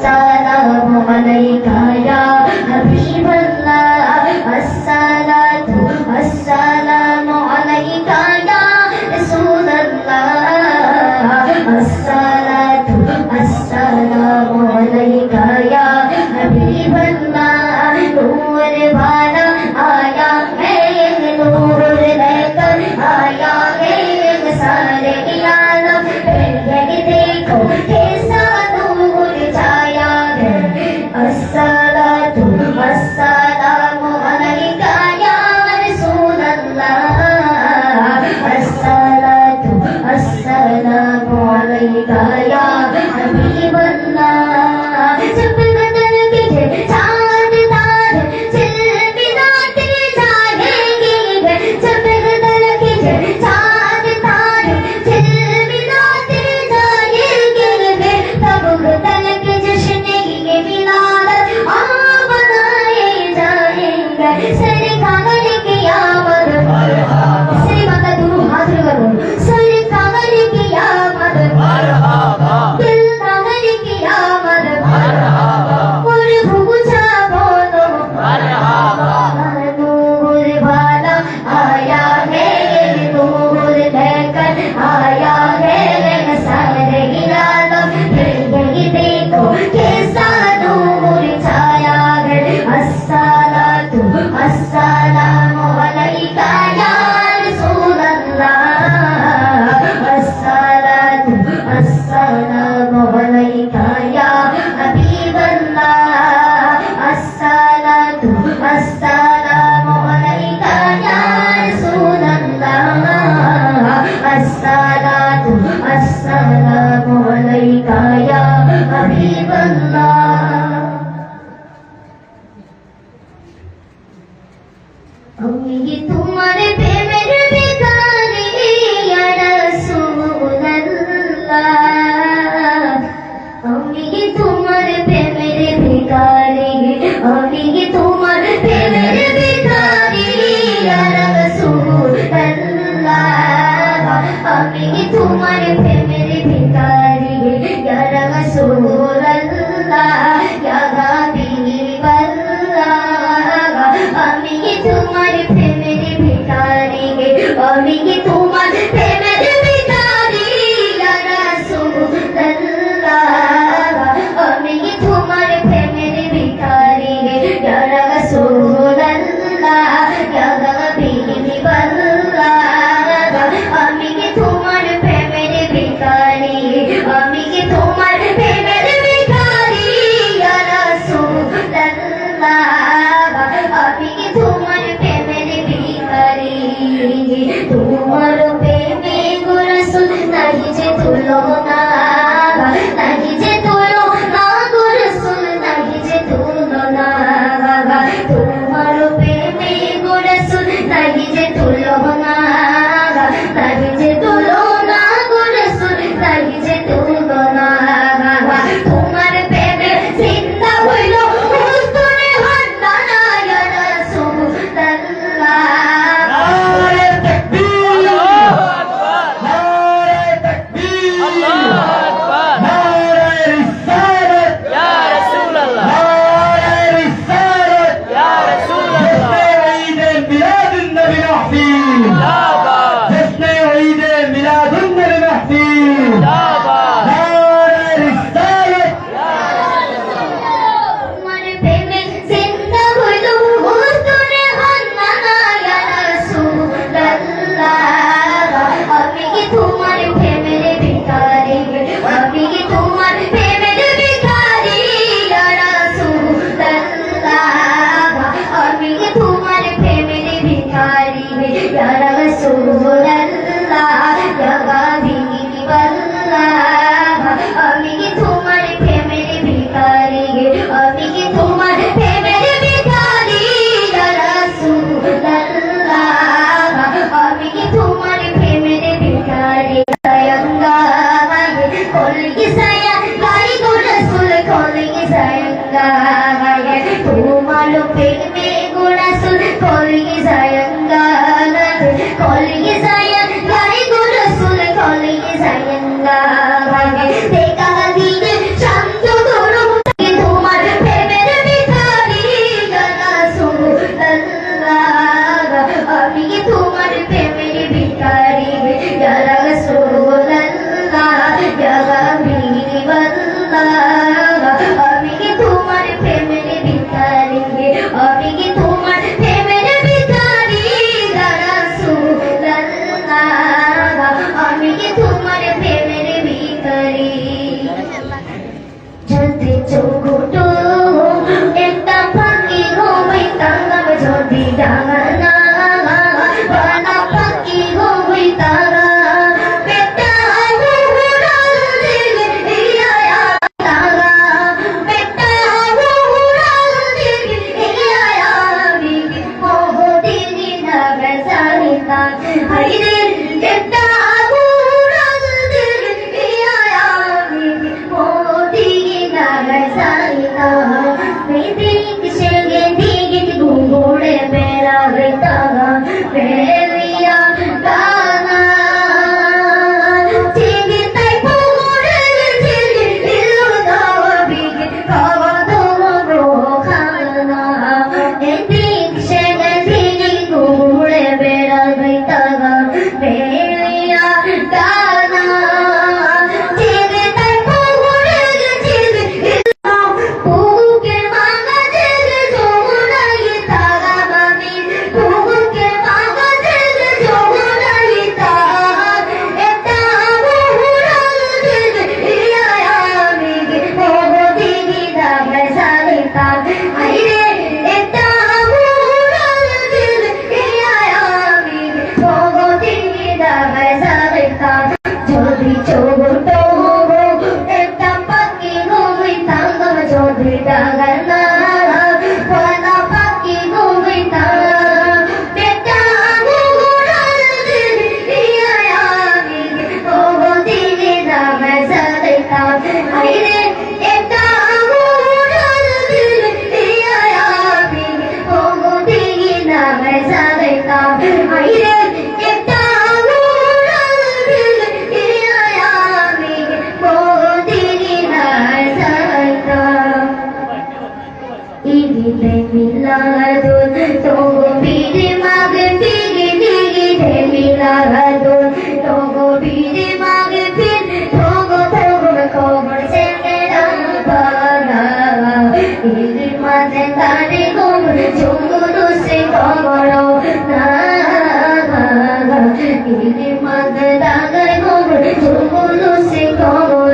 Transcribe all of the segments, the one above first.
السلام عليك يا حبيب الله الصلاة والسلام عليك يا رسول الله الصلاة والسلام عليك يا حبيب الله نور वाला आया है नूर लेकर आया है सारे आलम ये देखो कैसा नूर छाया है अस्सलातु वस्सलामु अलैका या रसूल अल्लाह अस्सलातु वस्सलामु अलैका या हबीब अल्लाह जब बदल के चांद तारे चिलमिलाते जाएंगे जब बदल के चांद तारे चिलमिलाते जाएंगे तब बदल के जश्न ये मिलाद मनाए जाएंगे सरकार की आमद श्री माता दोनों हाथ लगाओ सरकार की आमद दिलदार की आमद और पूछा बोलो नूर वाला आया है नूर लेकर आया है सारे आलम ये देखो कैसा नूर छाया है अस्सलातु वस्सलामु अलैका या रसूल अल्लाह अस्सलातु वस्सलामु अलैका या हबीब अल्लाह अस्सलातु वस्सलामु अलैका या रसूल अल्लाह अस्सलातु वस्सलामु अलैका या हबीब अल्लाह আমি তোমার প্রেমের বেকারি ইয়া রাসূলুল্লাহ আমি তোমার প্রেমের বেকারি আমি তোমার প্রেমের বেকারি ইয়া রাসূলুল্লাহ আমি তোমার প্রেমের বেকারি ইয়া রাসূলুল্লাহ ইয়া হাবিবাল্লাহ আমি তোমার প্রেমের ভিখারি আমি তোমার প্রেমের ভিখারি ইয়া রাসূলুল্লাহ আমি তোমার প্রেমের ভিখারি ইয়া রাসূলুল্লাহ ইয়া হাবিবাল্লাহ আমি তোমার প্রেমের ভিখারি আমি তোমার প্রেমের ভিখারি ইয়া রাসূলুল্লাহ আমি তোমার প্রেমের ভিখারি তোমার প্রেমে গো রাসূল নাহি যে তুলনা নাহি যে তুলনা গো রাসূল নাহি যে তুলনা তোমার প্রেমে গো রাসূল নাহি যে তুলনা নাহি যে তুলনা গো রাসূল নাহি যে তুলনা তোমার প্রেমে জিন্দা হইল হুজুরে হান্নানা ইয়া রাসূলুল্লাহ নারে তাকবীর নারে তাকবীর আল্লাহু আকবার নারে রিসালাত ইয়া রাসূলুল্লাহ নারে রিসালাত ইয়া রাসূলুল্লাহ ঈদ মিলাদুন নবী মাহফিল জিন্দাবাদ জশ্ন ঈদ মিলাদুন নবী মাহফিল জিন্দাবাদ নারে রিসালাত তোমার প্রেমে জিন্দা হইল হুজুরে হান্নানা ইয়া রাসূলুল্লাহ আমি তোমার প্রেমের ভিখারি আমি তোমার প্রেমের ভিখারি ইয়া রাসূলুল্লাহ আমি তোমার প্রেমের ভিখারি ইয়া রাসূলুল্লাহ ইয়া হাবিবাল্লাহ আমি তোমার প্রেমের ভিখারি আমি তোমার প্রেমের ভিখারি ইয়া রাসূলুল্লাহ আমি তোমার প্রেমের ভিখারি সায়ঙ্গা কলকি সায়া গাই গো রাসূল কলকি সায়ঙ্গা তোমার প্রেমে গো রাসূল কলকি সায়ঙ্গা কলকি সায়া গাই গো রাসূল কলকি সায়ঙ্গা দেখা দিলে শান্ত করো যদি চোখটো একটা পাখি ঘুমাই তারা যদি ডাঙা না বানা পাখি ঘুমাই তারা বেটা হুড়াল দিলে ইয়া তারা বেটা হুড়াল দিলে ইয়া বিবি মোহদিনী নাগা সারিতা হাইরে বেটা হুড়াল দিলে ইয়া বিবি মোহদিনী নাগা সারিতা মেদিক সেগে দিগে ঘুরে বেড়া বেতারা বেরিয়া গানা চিনি তাই পুরে চিনি ইলো দাওয়া বিগে খাওয়া ধরো খানা মেদিক সেগে দিগে ঘুরে বেড়া বেতারা বেরিয়া গানা চিনি তাই পুরে চিনি ইলো পুকে মাঙ্গা জেগে জোড়াই তারা মামি পুকে মাঙ্গা জেগে জোড়াই তারা এটা হুড়াল দিলে ইয়া মিগে মোহদিনী নাগা সারিতা আইরে এটা হুড়াল দিলে ইয়া মিগে মোহদিনী নাগা সারিতা যদি চোখটো একটা পাখি ঘুমাই তারা যদি ডাঙা না বানা পাখি ঘুমাই তারা বেটা হুড়াল দিলে ইয়া মিগে মোহদিনী নাগা সারিতা আইরে এটা হুড়াল দিলে ইয়া মিগে মোহদিনী নাগা সারিতা আইরে এটা হুড়াল দিলে ইয়া মিগে মোহদিনী নাগা সারিতা ইদিতে মিলাদুন তোগো বীরে মাগে ফিরে দিগিতে মিলাদুন তোগো বীরে মাগে ফির তোগো তোগো খবর সেকে রামপানা ইদি মাঝে তারে ঘুম চুমুরু সে খবর না ইদি মাঝে তারে ঘুম চুমুরু সে খবর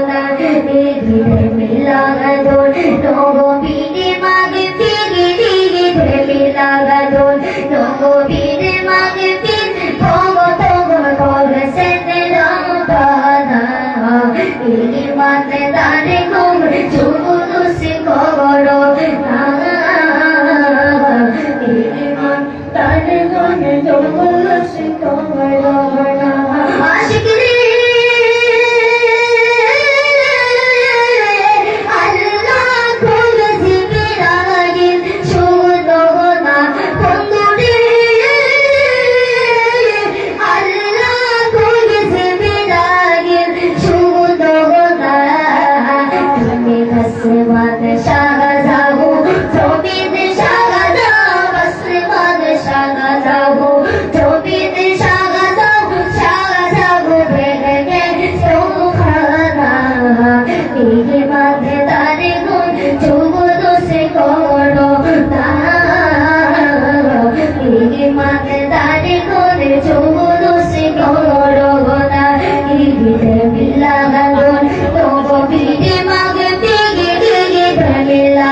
না ইদিতে মিলাদুন তোগো বীরে মাগে ফিরে দিগিতে মিলাদুন তোগো বীরে মাগে ফির তোগো তোগো খবর সেকে রামপানা ইদি মাঝে তারে ঘুম চুমুরু সে খবর না ইদি মাঝে তারে ঘুম চুমুরু সে খবর না আশিক রে আল্লাহ কোন জিবরাইল শুনো না বন্ধু রে আল্লাহ কোন জিবরাইল শুনো না তুমি বসমান শাহজাহু জবিদ শাহজাহু বসমান শাহজাহু জবিদ শাহজাহু শাহজাহু দেখে সুখানা এই মাঝে তারে গুণ চুগুলো সে করো না এই মাঝে তারে গুণ চুগুলো সে করো না ইদিতে মিলাদুন তোগো বীরে মাগে ফিরে দিগিতে মিলাদুন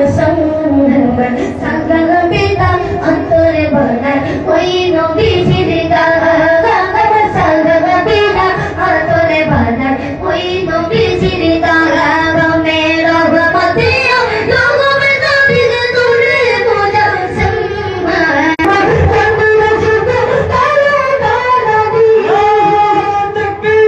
সুন্দর সাগর পিতা অন্তরে বনায় ওই নবীজির গান সাগর পিতা অন্তরে বনায় ওই নবীজির গান রমের রহমতিয়া রহমে নবীর নূরে মোজা সম্মান বন্ধুরা শুধু তারা তারা দিয়ে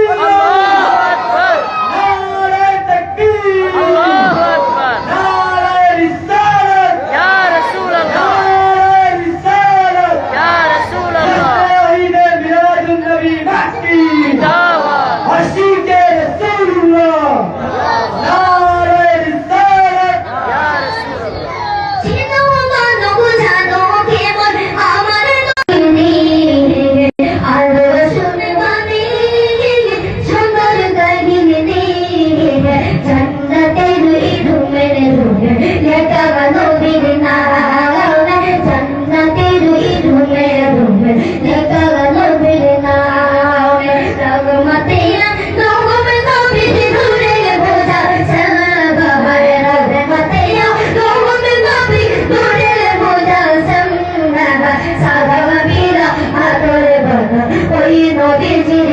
Nobody